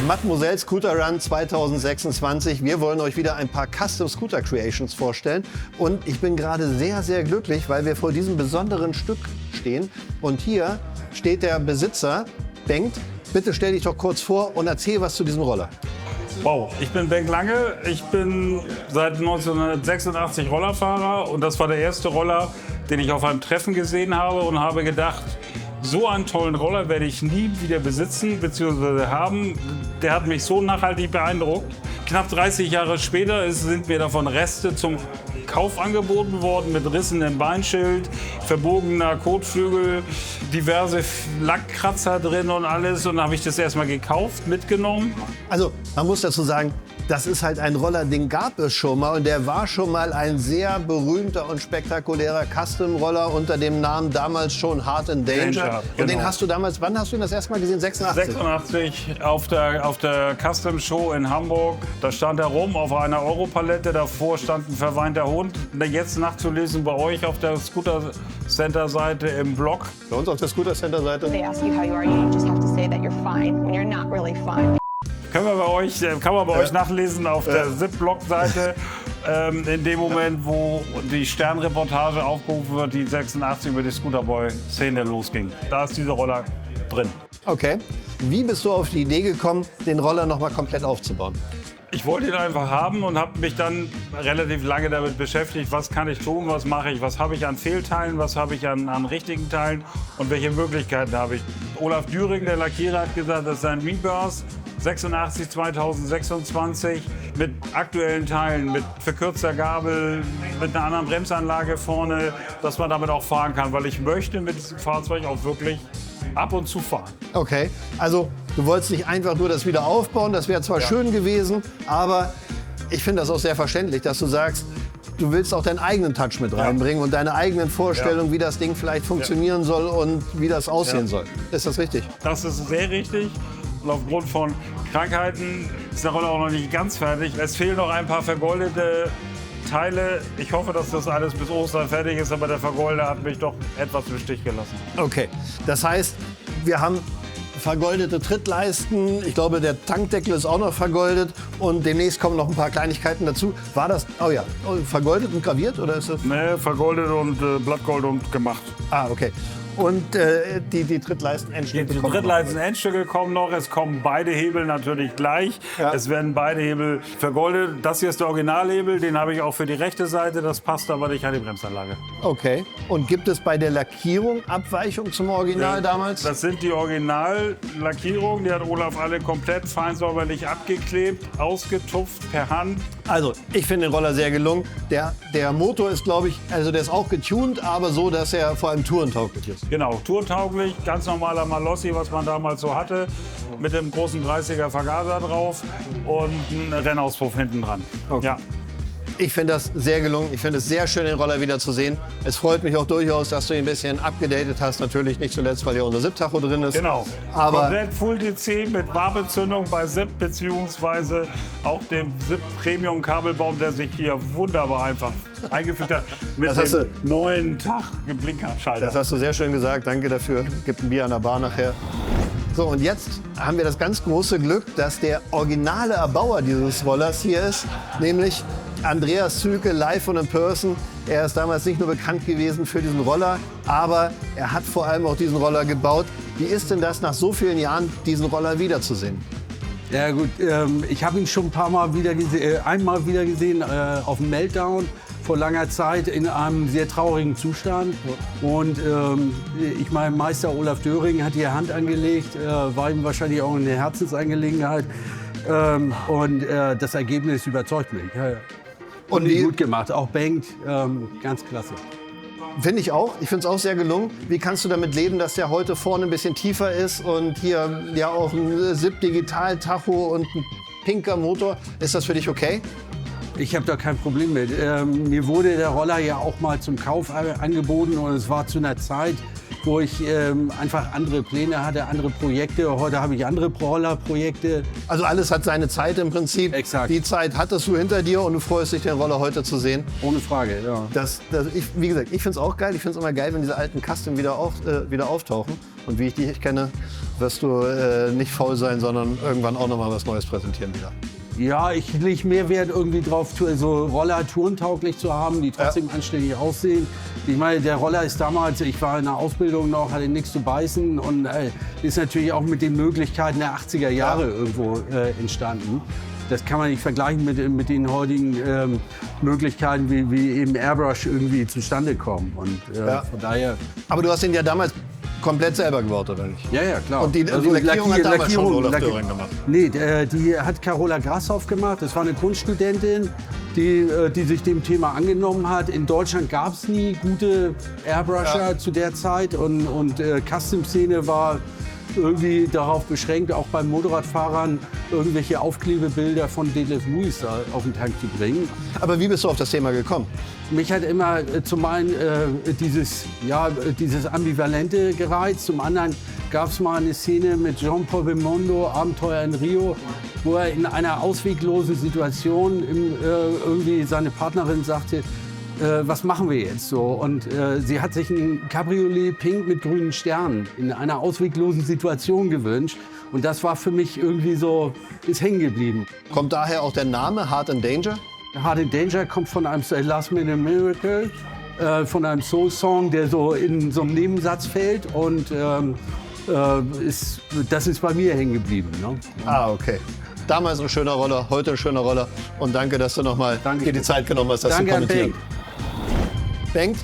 Mademoiselle Scooter Run 2026. Wir wollen euch wieder ein paar Custom Scooter Creations vorstellen. Und ich bin gerade sehr, sehr glücklich, weil wir vor diesem besonderen Stück stehen. Und hier steht der Besitzer, Bengt. Bitte stell dich doch kurz vor und erzähl was zu diesem Roller. Wow, ich bin Bengt Lange. Ich bin seit 1986 Rollerfahrer. Und das war der erste Roller, den ich auf einem Treffen gesehen habe und habe gedacht, so einen tollen Roller werde ich nie wieder besitzen bzw. haben. Der hat mich so nachhaltig beeindruckt. Knapp 30 Jahre später sind mir davon Reste zum Kauf angeboten worden mit Rissen im Beinschild, verbogener Kotflügel, diverse Lackkratzer drin und alles. Und dann habe ich das erstmal gekauft, mitgenommen. Also man muss dazu sagen, das ist halt ein Roller, den gab es schon mal und der war schon mal ein sehr berühmter und spektakulärer Custom-Roller unter dem Namen damals schon Heart and Danger. Genau. Und den hast du damals, wann hast du ihn das erste Mal gesehen? 86? 86 auf der Custom Show in Hamburg. Da stand er rum auf einer Europalette. Davor stand ein verweinter Hund. Jetzt nachzulesen bei euch auf der Scooter Center Seite im Blog. Bei uns auf der Scooter Center Seite. They ask you how you are, you just have to say that you're fine when you're not really fine. Kann man bei euch nachlesen auf der ZIP-Blog-Seite. In dem Moment, wo die Sternreportage aufgerufen wird, die 86 über die Scooterboy-Szene losging. Da ist dieser Roller drin. Okay. Wie bist du auf die Idee gekommen, den Roller noch mal komplett aufzubauen? Ich wollte ihn einfach haben und habe mich dann relativ lange damit beschäftigt, was kann ich tun, was mache ich, was habe ich an Fehlteilen, was habe ich an richtigen Teilen und welche Möglichkeiten habe ich. Olaf Düring, der Lackierer, hat gesagt, das ist ein Rebirth 86 2026 mit aktuellen Teilen, mit verkürzter Gabel, mit einer anderen Bremsanlage vorne, dass man damit auch fahren kann, weil ich möchte mit diesem Fahrzeug auch wirklich ab und zu fahren. Okay, also du wolltest nicht einfach nur das wieder aufbauen, das wäre zwar schön gewesen, aber ich finde das auch sehr verständlich, dass du sagst, du willst auch deinen eigenen Touch mit reinbringen und deine eigenen Vorstellungen, wie das Ding vielleicht funktionieren soll und wie das aussehen soll. Ist das richtig? Das ist sehr richtig. Und aufgrund von Krankheiten ist der Roller auch noch nicht ganz fertig. Es fehlen noch ein paar vergoldete Teile. Ich hoffe, dass das alles bis Ostern fertig ist, aber der Vergolder hat mich doch etwas im Stich gelassen. Okay, das heißt, wir haben vergoldete Trittleisten. Ich glaube, der Tankdeckel ist auch noch vergoldet und demnächst kommen noch ein paar Kleinigkeiten dazu. War das, vergoldet und graviert oder ist das? Nee, vergoldet und Blattgold und gemacht. Ah, okay. Und die Trittleisten-Endstücke Die kommen Trittleisten-Endstücke kommen noch. Es kommen beide Hebel natürlich gleich. Ja. Es werden beide Hebel vergoldet. Das hier ist der Originalhebel. Den habe ich auch für die rechte Seite. Das passt aber nicht an die Bremsanlage. Okay. Und gibt es bei der Lackierung Abweichungen zum Original damals? Das sind die Originallackierungen. Die hat Olaf alle komplett feinsäuberlich abgeklebt, ausgetupft per Hand. Also, ich finde den Roller sehr gelungen. Der Motor ist, glaube ich, also der ist auch getuned, aber so, dass er vor allem tourentauglich ist. Genau, tourtauglich, ganz normaler Malossi, was man damals so hatte, mit dem großen 30er Vergaser drauf und ein Rennauspuff hinten dran. Okay. Ja. Ich finde das sehr gelungen. Ich finde es sehr schön, den Roller wieder zu sehen. Es freut mich auch durchaus, dass du ihn ein bisschen abgedatet hast. Natürlich nicht zuletzt, weil ja unser SIP-Tacho drin ist. Genau. Aber komplett Full DC mit Wabenzündung bei SIP beziehungsweise auch dem SIP Premium Kabelbaum, der sich hier wunderbar einfach eingefügt hat mit dem neuen Blinkerschalter. Das hast du sehr schön gesagt. Danke dafür. Gibt ein Bier an der Bar nachher. So, und jetzt haben wir das ganz große Glück, dass der originale Erbauer dieses Rollers hier ist, nämlich Andreas Züke, live und in person. Er ist damals nicht nur bekannt gewesen für diesen Roller, aber er hat vor allem auch diesen Roller gebaut. Wie ist denn das, nach so vielen Jahren diesen Roller wiederzusehen? Ja gut, ich habe ihn schon ein paar Mal einmal wieder gesehen auf dem Meltdown vor langer Zeit in einem sehr traurigen Zustand. Und ich meine, Meister Olaf Döring hat die Hand angelegt, war ihm wahrscheinlich auch eine Herzensangelegenheit. Und das Ergebnis überzeugt mich. Ja. Und gut gemacht, auch Bengt, ganz klasse. Finde ich auch. Ich finde es auch sehr gelungen. Wie kannst du damit leben, dass der heute vorne ein bisschen tiefer ist und hier ja auch ein SIP-Digital-Tacho und ein pinker Motor? Ist das für dich okay? Ich habe da kein Problem mit. Mir wurde der Roller ja auch mal zum Kauf angeboten und es war zu einer Zeit, wo ich einfach andere Pläne hatte, andere Projekte. Heute habe ich andere Rollerprojekte. Also alles hat seine Zeit im Prinzip. Exakt. Die Zeit hattest du hinter dir und du freust dich, den Roller heute zu sehen. Ohne Frage, ja. Wie gesagt, ich finde es auch geil. Ich finde es immer geil, wenn diese alten Custom wieder auftauchen. Und wie ich die kenne, wirst du nicht faul sein, sondern irgendwann auch nochmal was Neues präsentieren wieder. Ja, ich lege mehr Wert irgendwie drauf, so Roller tourentauglich zu haben, die trotzdem anständig aussehen. Ich meine, der Roller ist damals, ich war in der Ausbildung noch, hatte nichts zu beißen und ist natürlich auch mit den Möglichkeiten der 80er Jahre irgendwo entstanden. Das kann man nicht vergleichen mit den heutigen Möglichkeiten, wie eben Airbrush irgendwie zustande kommen. Und von daher. Aber du hast ihn ja damals komplett selber gebaut, oder nicht? Ja, klar. Und die Lackierung hat damals schon Olaf Döring gemacht? Nee, die hat Carola Grashoff gemacht. Das war eine Kunststudentin, die sich dem Thema angenommen hat. In Deutschland gab es nie gute Airbrusher zu der Zeit. Und Custom-Szene war irgendwie darauf beschränkt, auch bei Motorradfahrern irgendwelche Aufklebebilder von Detlef Lewis auf den Tank zu bringen. Aber wie bist du auf das Thema gekommen? Mich hat immer zum einen dieses Ambivalente gereizt, zum anderen gab es mal eine Szene mit Jean-Paul Belmondo, Abenteuer in Rio, wo er in einer ausweglosen Situation irgendwie seine Partnerin sagte, was machen wir jetzt so? Und sie hat sich ein Cabriolet Pink mit grünen Sternen in einer ausweglosen Situation gewünscht. Und das war für mich irgendwie so, ist hängen geblieben. Kommt daher auch der Name Heart and Danger? Heart and Danger kommt von einem Last Minute Miracle, von einem Soul-Song, der so in so einem Nebensatz fällt. Und das ist bei mir hängen geblieben. Ne? Ah, okay. Damals ein schöner Roller, heute ein schöner Roller. Und danke, dass du nochmal dir die Zeit genommen hast, das zu kommentieren. Bengt,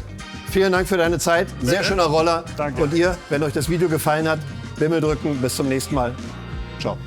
vielen Dank für deine Zeit. Sehr schöner Roller. Danke. Und ihr, wenn euch das Video gefallen hat, Bimmel drücken. Bis zum nächsten Mal. Ciao.